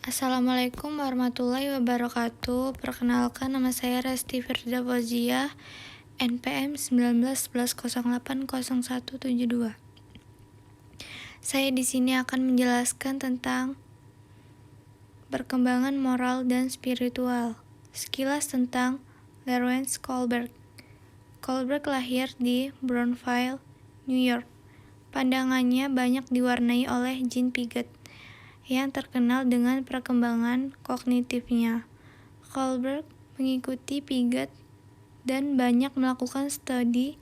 Assalamualaikum warahmatullahi wabarakatuh. Perkenalkan, nama saya Resti Firda Fauzia, NPM 1911080172. Saya di sini akan menjelaskan tentang perkembangan moral dan spiritual. Sekilas tentang Lawrence Kohlberg. Kohlberg lahir di Brownsville, New York. Pandangannya banyak diwarnai oleh Jean Piaget yang terkenal dengan perkembangan kognitifnya. Kohlberg mengikuti Piaget dan banyak melakukan studi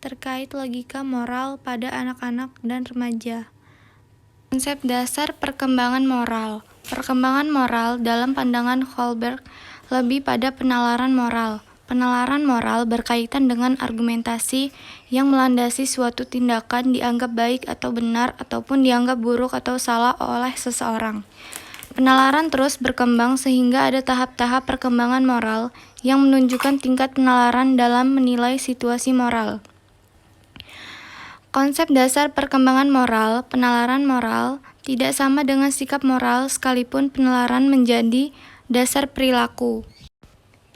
terkait logika moral pada anak-anak dan remaja. Konsep dasar perkembangan moral. Perkembangan moral dalam pandangan Kohlberg lebih pada penalaran moral. Penalaran moral berkaitan dengan argumentasi yang melandasi suatu tindakan dianggap baik atau benar ataupun dianggap buruk atau salah oleh seseorang. Penalaran terus berkembang sehingga ada tahap-tahap perkembangan moral yang menunjukkan tingkat penalaran dalam menilai situasi moral. Konsep dasar perkembangan moral, penalaran moral, tidak sama dengan sikap moral sekalipun penalaran menjadi dasar perilaku.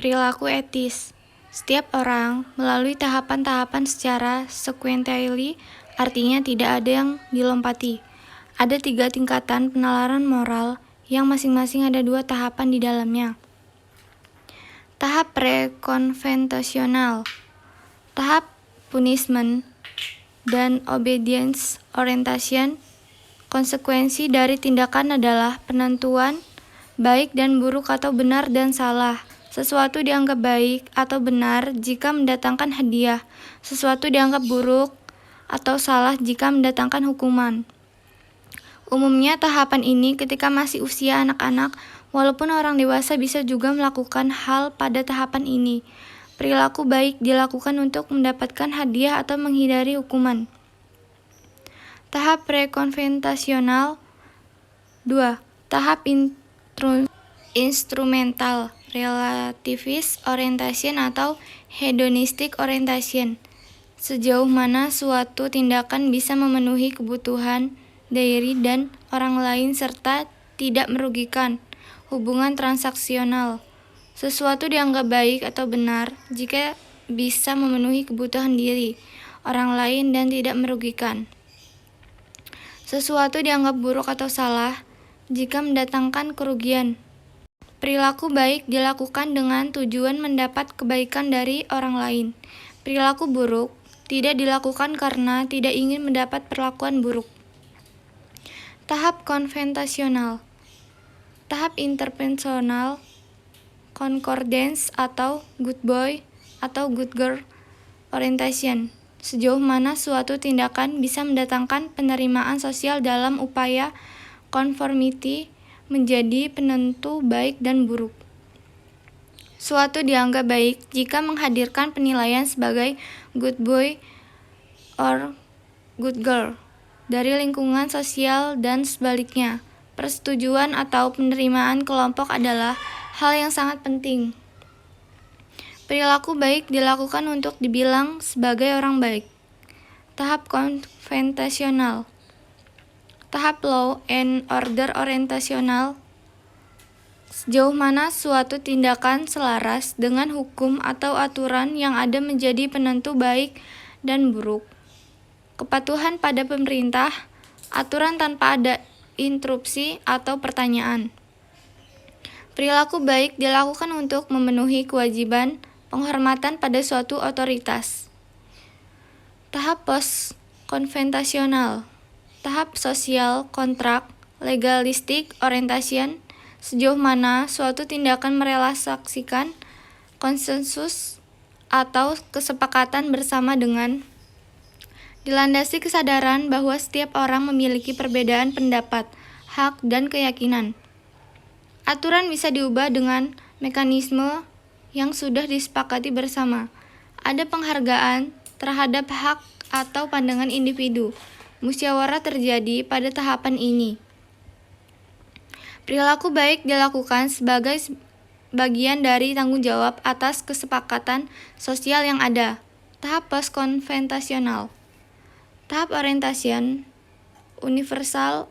Perilaku etis. Setiap orang melalui tahapan-tahapan secara sequentially, artinya tidak ada yang dilompati. Ada 3 tingkatan penalaran moral yang masing-masing ada 2 tahapan di dalamnya. Tahap pre-konvensional, tahap punishment dan obedience orientation. Konsekuensi dari tindakan adalah penentuan baik dan buruk atau benar dan salah. Sesuatu dianggap baik atau benar jika mendatangkan hadiah. Sesuatu dianggap buruk atau salah jika mendatangkan hukuman. Umumnya tahapan ini ketika masih usia anak-anak, walaupun orang dewasa bisa juga melakukan hal pada tahapan ini. Perilaku baik dilakukan untuk mendapatkan hadiah atau menghindari hukuman. Tahap pre-konvensional 2. Tahap instrumental, relativist orientation atau hedonistic orientation. Sejauh mana suatu tindakan bisa memenuhi kebutuhan diri dan orang lain serta tidak merugikan. Hubungan transaksional. Sesuatu dianggap baik atau benar jika bisa memenuhi kebutuhan diri, orang lain dan tidak merugikan. Sesuatu dianggap buruk atau salah jika mendatangkan kerugian. Perilaku baik dilakukan dengan tujuan mendapat kebaikan dari orang lain. Perilaku buruk tidak dilakukan karena tidak ingin mendapat perlakuan buruk. Tahap konvensional. Tahap interpersonal, concordance atau good boy atau good girl orientation. Sejauh mana suatu tindakan bisa mendatangkan penerimaan sosial dalam upaya conformity menjadi penentu baik dan buruk. Suatu dianggap baik jika menghadirkan penilaian sebagai good boy or good girl dari lingkungan sosial dan sebaliknya. Persetujuan atau penerimaan kelompok adalah hal yang sangat penting. Perilaku baik dilakukan untuk dibilang sebagai orang baik. Tahap konvensional. Tahap law and order orientasional. Sejauh mana suatu tindakan selaras dengan hukum atau aturan yang ada menjadi penentu baik dan buruk. Kepatuhan pada pemerintah, aturan tanpa ada interupsi atau pertanyaan. Perilaku baik dilakukan untuk memenuhi kewajiban penghormatan pada suatu otoritas. Tahap post-konvensional. Tahap sosial kontrak, legalistic orientation, sejauh mana suatu tindakan merealisasikan konsensus atau kesepakatan bersama dengan dilandasi kesadaran bahwa setiap orang memiliki perbedaan pendapat, hak, dan keyakinan. Aturan bisa diubah dengan mekanisme yang sudah disepakati bersama. Ada penghargaan terhadap hak atau pandangan individu. Musyawarah terjadi pada tahapan ini. Perilaku baik dilakukan sebagai bagian dari tanggung jawab atas kesepakatan sosial yang ada. Tahap post-konvensional. Tahap orientation universal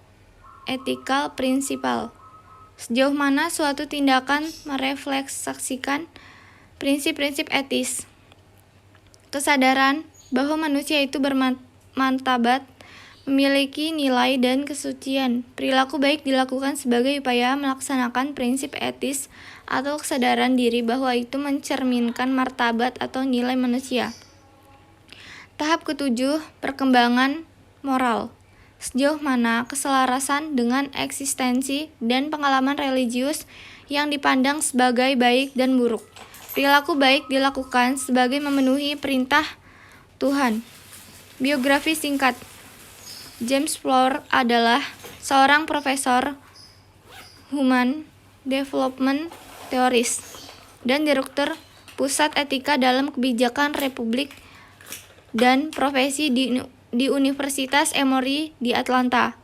ethical principle. Sejauh mana suatu tindakan merefleksikan prinsip-prinsip etis. Kesadaran bahwa manusia itu bermartabat, memiliki nilai dan kesucian. Perilaku baik dilakukan sebagai upaya melaksanakan prinsip etis atau kesadaran diri bahwa itu mencerminkan martabat atau nilai manusia. Tahap ketujuh, perkembangan moral. Sejauh mana keselarasan dengan eksistensi dan pengalaman religius yang dipandang sebagai baik dan buruk. Perilaku baik dilakukan sebagai memenuhi perintah Tuhan. Biografi singkat. James Flower adalah seorang profesor Human Development Theories dan direktur Pusat Etika dalam Kebijakan Republik dan Profesi di Universitas Emory di Atlanta.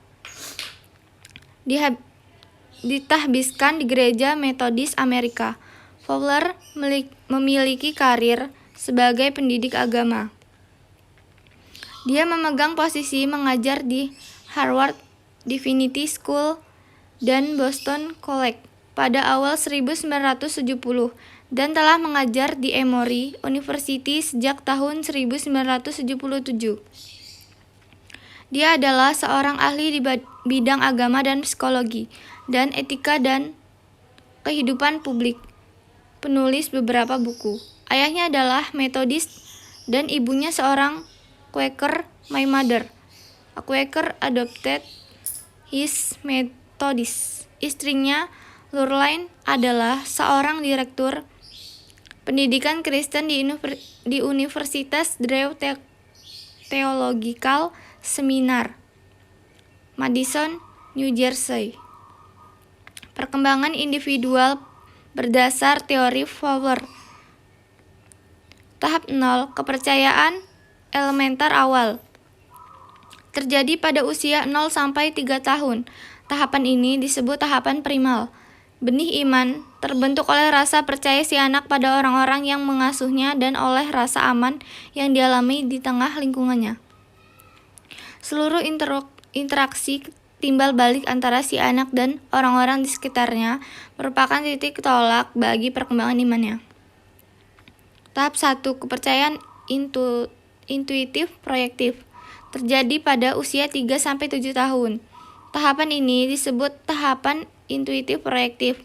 Ditahbiskan di Gereja Metodis Amerika. Fowler memiliki karir sebagai pendidik agama. Dia memegang posisi mengajar di Harvard Divinity School dan Boston College pada awal 1970 dan telah mengajar di Emory University sejak tahun 1977. Dia adalah seorang ahli di bidang agama dan psikologi dan etika dan kehidupan publik. Penulis beberapa buku. Ayahnya adalah Methodist dan ibunya seorang Quaker. My mother, a Quaker, adopted his Methodist. Istrinya, Lurline, adalah seorang direktur pendidikan Kristen di Universitas Drew Theological Seminar, Madison, New Jersey. Perkembangan individual berdasar teori Fowler. Tahap 0. Kepercayaan elementer awal. Terjadi pada usia 0 sampai 3 tahun. Tahapan ini disebut tahapan primal. Benih iman terbentuk oleh rasa percaya si anak pada orang-orang yang mengasuhnya dan oleh rasa aman yang dialami di tengah lingkungannya. Seluruh interaksi timbal balik antara si anak dan orang-orang di sekitarnya merupakan titik tolak bagi perkembangan imannya. Tahap 1. Kepercayaan intuitif proyektif. Terjadi pada usia 3-7 tahun. Tahapan ini disebut tahapan intuitif proyektif.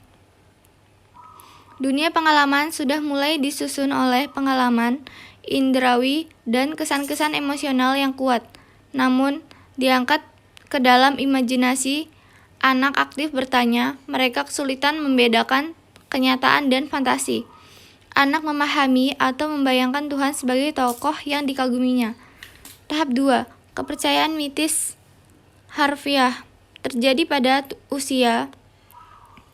Dunia pengalaman sudah mulai disusun oleh pengalaman indrawi dan kesan-kesan emosional yang kuat. Namun, diangkat ke dalam imajinasi, anak aktif bertanya, mereka kesulitan membedakan kenyataan dan fantasi. Anak memahami atau membayangkan Tuhan sebagai tokoh yang dikaguminya. Tahap 2. Kepercayaan mitis harfiah. Terjadi pada usia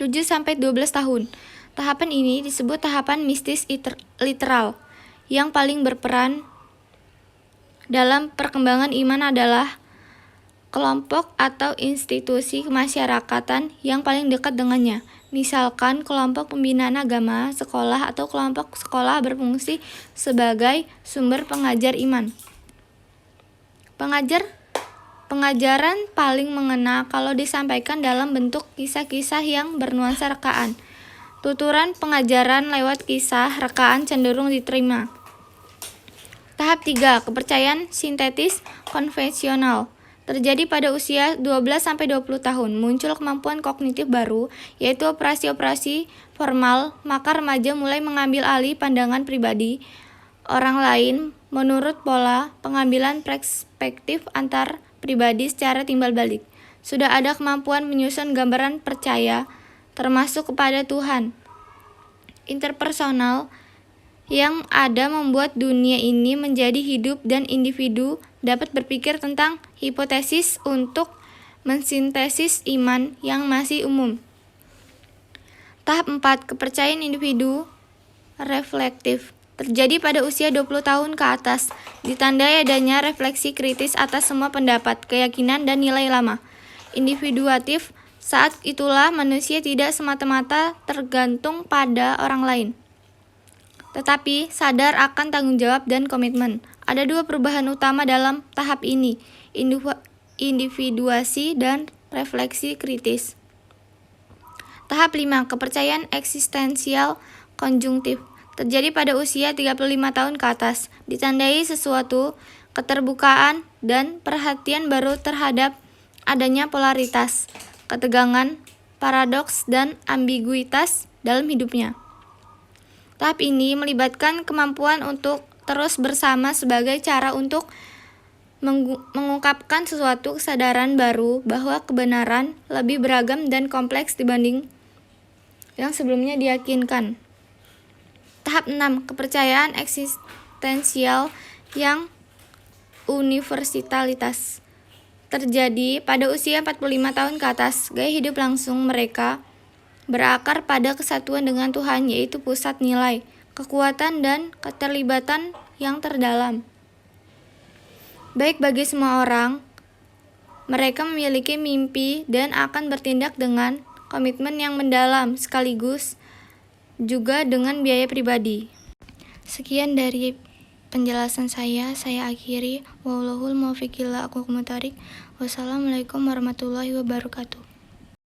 7-12 tahun. Tahapan ini disebut tahapan mistis literal. Yang paling berperan dalam perkembangan iman adalah kelompok atau institusi kemasyarakatan yang paling dekat dengannya. Misalkan kelompok pembinaan agama, sekolah, atau kelompok sekolah berfungsi sebagai sumber pengajar iman. Pengajaran paling mengena kalau disampaikan dalam bentuk kisah-kisah yang bernuansa rekaan. Tuturan pengajaran lewat kisah rekaan cenderung diterima. Tahap 3. Kepercayaan sintetis konvensional. Terjadi pada usia 12-20 tahun. Muncul kemampuan kognitif baru, yaitu operasi-operasi formal, maka remaja mulai mengambil alih pandangan pribadi orang lain menurut pola pengambilan perspektif antar pribadi secara timbal balik. Sudah ada kemampuan menyusun gambaran percaya, termasuk kepada Tuhan. Interpersonal yang ada membuat dunia ini menjadi hidup dan individu dapat berpikir tentang hipotesis untuk mensintesis iman yang masih umum. Tahap 4. Kepercayaan individu reflektif. Terjadi pada usia 20 tahun ke atas, ditandai adanya refleksi kritis atas semua pendapat, keyakinan, dan nilai lama. Individuatif, saat itulah manusia tidak semata-mata tergantung pada orang lain, tetapi sadar akan tanggung jawab dan komitmen. Ada dua perubahan utama dalam tahap ini, individuasi dan refleksi kritis. Tahap 5. Kepercayaan eksistensial konjungtif. Terjadi pada usia 35 tahun ke atas. Ditandai sesuatu keterbukaan dan perhatian baru terhadap adanya polaritas, ketegangan, paradoks, dan ambiguitas dalam hidupnya. Tahap ini melibatkan kemampuan untuk terus bersama sebagai cara untuk mengungkapkan sesuatu kesadaran baru bahwa kebenaran lebih beragam dan kompleks dibanding yang sebelumnya diyakinkan. Tahap 6. Kepercayaan eksistensial yang universalitas. Terjadi pada usia 45 tahun ke atas. Gaya hidup langsung mereka berakar pada kesatuan dengan Tuhan, yaitu pusat nilai, kekuatan, dan keterlibatan yang terdalam. Baik bagi semua orang, mereka memiliki mimpi dan akan bertindak dengan komitmen yang mendalam sekaligus juga dengan biaya pribadi. Sekian dari penjelasan saya akhiri. Wallahul muwaffiq ila aqwamit thoriq. Wassalamualaikum warahmatullahi wabarakatuh.